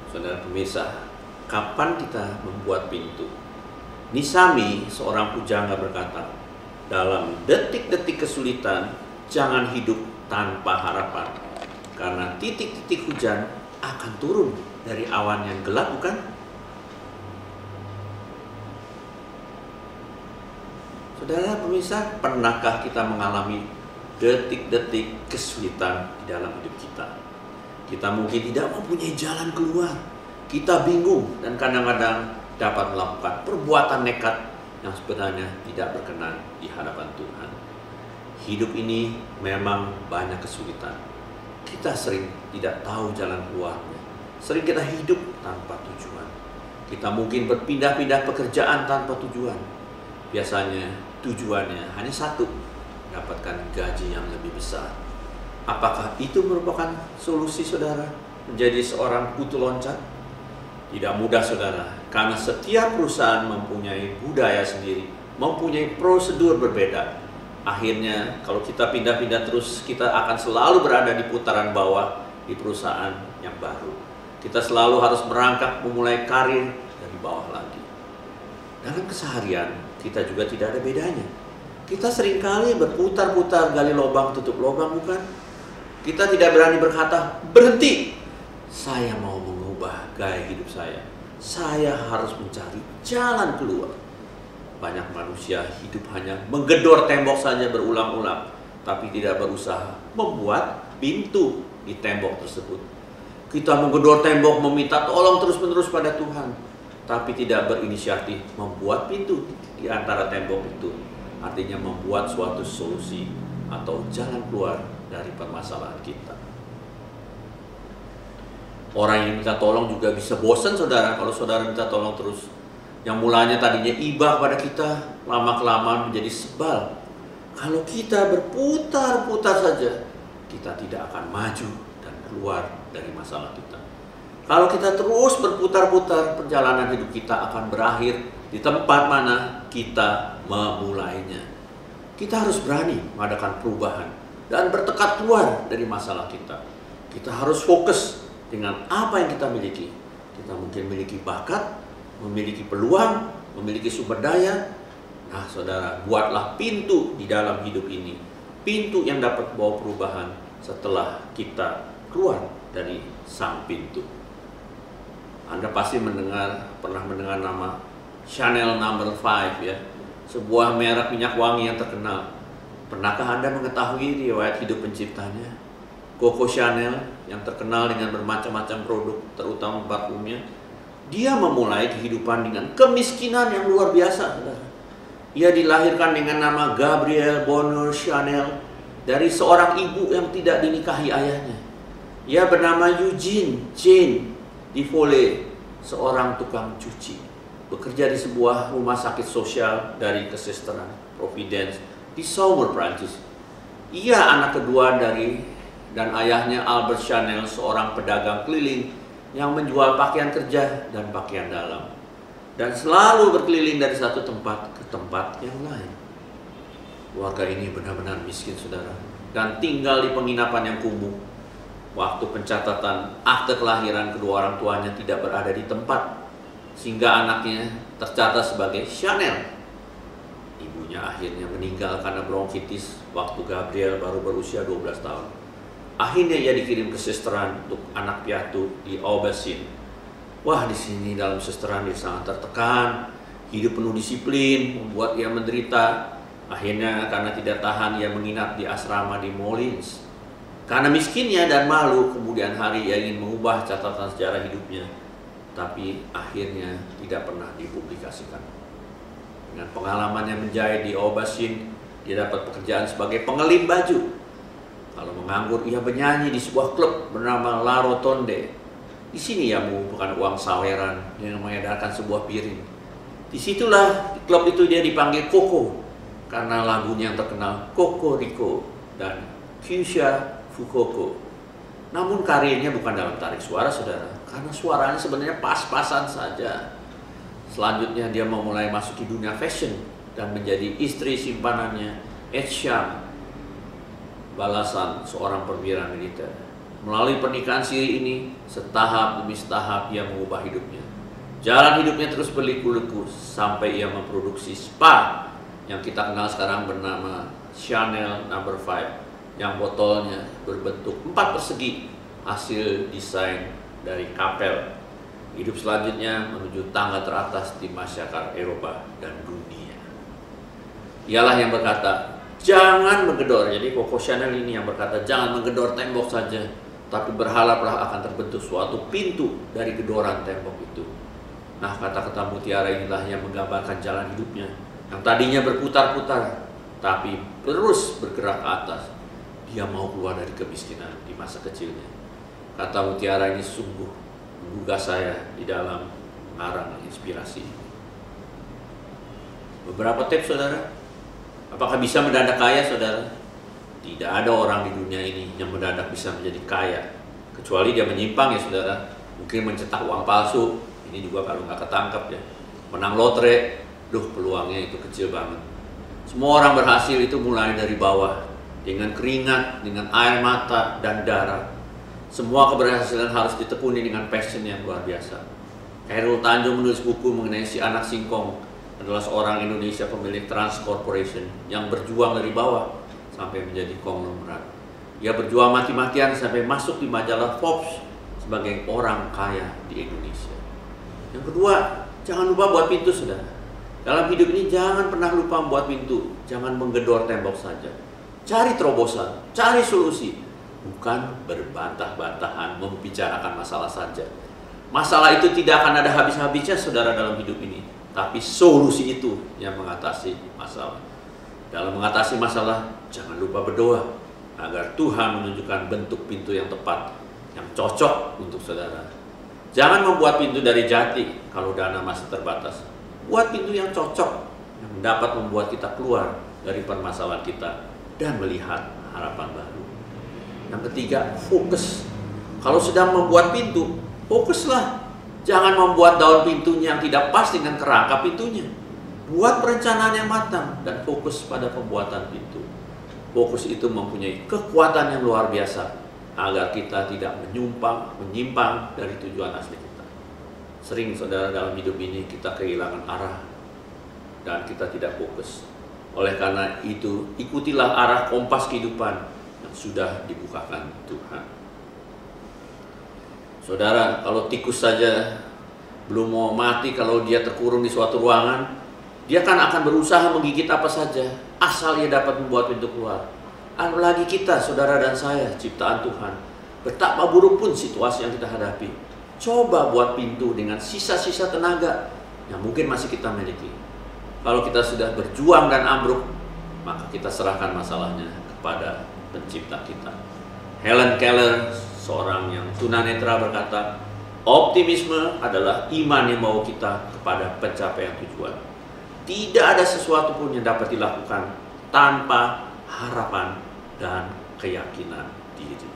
Saudara pemirsa, kapan kita membuat pintu? Nisami, seorang pujangga berkata, dalam detik-detik kesulitan, jangan hidup tanpa harapan. Karena titik-titik hujan akan turun dari awan yang gelap, bukan? Saudara pemirsa, pernahkah kita mengalami detik-detik kesulitan di dalam hidup kita? Kita mungkin tidak mempunyai jalan keluar. Kita bingung dan kadang-kadang dapat melakukan perbuatan nekat yang sebenarnya tidak berkenan di hadapan Tuhan. Hidup ini memang banyak kesulitan. Kita sering tidak tahu jalan keluarnya. Sering kita hidup tanpa tujuan. Kita mungkin berpindah-pindah pekerjaan tanpa tujuan. Biasanya tujuannya hanya satu, mendapatkan gaji yang lebih besar. Apakah itu merupakan solusi saudara menjadi seorang kutu loncat? Tidak mudah saudara, karena setiap perusahaan mempunyai budaya sendiri, mempunyai prosedur berbeda. Akhirnya kalau kita pindah-pindah terus, kita akan selalu berada di putaran bawah di perusahaan yang baru. Kita selalu harus merangkak memulai karir dari bawah lagi. Dalam keseharian kita juga tidak ada bedanya. Kita seringkali berputar-putar gali lubang tutup lubang, bukan? Kita tidak berani berkata, berhenti. Saya mau mengubah gaya hidup saya. Saya harus mencari jalan keluar. Banyak manusia hidup hanya menggedor tembok saja berulang-ulang, tapi tidak berusaha membuat pintu di tembok tersebut. Kita menggedor tembok, meminta tolong terus-menerus pada Tuhan, tapi tidak berinisiatif membuat pintu di antara tembok itu. Artinya membuat suatu solusi atau jalan keluar dari permasalahan kita. Orang yang minta tolong juga bisa bosan saudara kalau saudara minta tolong terus. Yang mulanya tadinya iba pada kita, lama-kelamaan menjadi sebal. Kalau kita berputar-putar saja, kita tidak akan maju dan keluar dari masalah kita. Kalau kita terus berputar-putar, perjalanan hidup kita akan berakhir di tempat mana kita memulainya. Kita harus berani mengadakan perubahan dan bertekad keluar dari masalah kita. Kita harus fokus dengan apa yang kita miliki. Kita mungkin memiliki bakat, memiliki peluang, memiliki sumber daya. Nah saudara, buatlah pintu di dalam hidup ini. Pintu yang dapat bawa perubahan setelah kita keluar dari sang pintu. Anda pasti pernah mendengar nama Chanel No. 5 ya. Sebuah merek minyak wangi yang terkenal. Pernahkah Anda mengetahui riwayat hidup penciptanya? Coco Chanel yang terkenal dengan bermacam-macam produk, terutama parfumnya. Dia memulai kehidupan dengan kemiskinan yang luar biasa. Ia dilahirkan dengan nama Gabrielle Bonheur Chanel dari seorang ibu yang tidak dinikahi ayahnya. Ia bernama Eugene Jane Defoe, seorang tukang cuci. Bekerja di sebuah rumah sakit sosial dari kesesteran Providence di Saumur, Prancis. Ia anak kedua dan ayahnya Albert Chanel, seorang pedagang keliling yang menjual pakaian kerja dan pakaian dalam, dan selalu berkeliling dari satu tempat ke tempat yang lain. Keluarga ini benar-benar miskin saudara, dan tinggal di penginapan yang kumuh. Waktu pencatatan akte kelahiran kedua orang tuanya tidak berada di tempat, sehingga anaknya tercatat sebagai Chanel. Ibunya akhirnya meninggal karena bronkitis waktu Gabriel baru berusia 12 tahun. Akhirnya ia dikirim ke sesteran untuk anak piatu di Aubusson. Wah, di sini dalam sesteran dia sangat tertekan, hidup penuh disiplin, membuat ia menderita. Akhirnya karena tidak tahan ia menginap di asrama di Moulins. Karena miskinnya dan malu, kemudian hari ia ingin mengubah catatan sejarah hidupnya, tapi akhirnya tidak pernah dipublikasikan. Dengan pengalamannya menjahit di Aubusson, dia dapat pekerjaan sebagai pengelim baju. Kalau menganggur, ia bernyanyi di sebuah klub bernama La Rotonde. Di sini ia mengumpulkan uang saweran yang mengedarkan sebuah piring. Disitulah di klub itu dia dipanggil Coco, karena lagunya yang terkenal Coco Rico dan Kyusha Fukoko. Namun karirnya bukan dalam tarik suara saudara, karena suaranya sebenarnya pas-pasan saja. Selanjutnya dia memulai masuk di dunia fashion dan menjadi istri simpanannya Ed Sheeran, balasan seorang perwira militer. Melalui pernikahan siri ini, setahap demi setahap ia mengubah hidupnya. Jalan hidupnya terus berliku-liku sampai ia memproduksi spa yang kita kenal sekarang bernama Chanel No. 5, yang botolnya berbentuk 4 persegi, hasil desain dari kapel. Hidup selanjutnya menuju tangga teratas di masyarakat Eropa dan dunia. Ialah yang berkata, jangan menggedor. Jadi Coco Chanel ini yang berkata, jangan menggedor tembok saja, tapi berharaplah akan terbentuk suatu pintu dari gedoran tembok itu. Nah, kata-kata mutiara inilah yang menggambarkan jalan hidupnya, yang tadinya berputar-putar, tapi terus bergerak ke atas. Dia mau keluar dari kemiskinan di masa kecilnya. Kata mutiara ini sungguh menggugah saya di dalam mengarang inspirasi. Beberapa tips, saudara. Apakah bisa mendadak kaya, saudara? Tidak ada orang di dunia ini yang mendadak bisa menjadi kaya, kecuali dia menyimpang, ya saudara. Mungkin mencetak uang palsu, ini juga kalau nggak ketangkap ya. Menang lotre, peluangnya itu kecil banget. Semua orang berhasil itu mulai dari bawah, dengan keringat, dengan air mata, dan darah. Semua keberhasilan harus ditekuni dengan passion yang luar biasa. Khairul Tanjung menulis buku mengenai si anak singkong, adalah seorang Indonesia pemilik Trans Corporation yang berjuang dari bawah sampai menjadi konglomerat. Ia berjuang mati-matian sampai masuk di majalah Forbes sebagai orang kaya di Indonesia. Yang kedua, jangan lupa buat pintu, saudara. Dalam hidup ini jangan pernah lupa membuat pintu, jangan menggedor tembok saja. Cari terobosan, cari solusi, bukan berbantah-bantahan membicarakan masalah saja. Masalah itu tidak akan ada habis-habisnya, saudara, dalam hidup ini. Tapi solusi itu yang mengatasi masalah. Dalam mengatasi masalah, jangan lupa berdoa agar Tuhan menunjukkan bentuk pintu yang tepat, yang cocok untuk saudara. Jangan membuat pintu dari jati kalau dana masih terbatas. Buat pintu yang cocok, yang dapat membuat kita keluar dari permasalahan kita dan melihat harapan baru. Yang ketiga, fokus. Kalau sedang membuat pintu, fokuslah. Jangan membuat daun pintunya yang tidak pas dengan kerangka pintunya. Buat perencanaan yang matang dan fokus pada pembuatan pintu. Fokus itu mempunyai kekuatan yang luar biasa agar kita tidak menyimpang dari tujuan asli kita. Sering, saudara, dalam hidup ini kita kehilangan arah dan kita tidak fokus. Oleh karena itu, ikutilah arah kompas kehidupan yang sudah dibukakan Tuhan. Saudara, kalau tikus saja belum mau mati kalau dia terkurung di suatu ruangan, dia kan akan berusaha menggigit apa saja, asal ia dapat membuat pintu keluar. Apalagi kita, saudara dan saya, ciptaan Tuhan. Betapa buruk pun situasi yang kita hadapi, coba buat pintu dengan sisa-sisa tenaga yang mungkin masih kita miliki. Kalau kita sudah berjuang dan ambruk, maka kita serahkan masalahnya kepada pencipta kita. Helen Keller, seorang yang tunanetra, berkata, optimisme adalah iman yang membawa kita kepada pencapaian tujuan. Tidak ada sesuatu pun yang dapat dilakukan tanpa harapan dan keyakinan diri.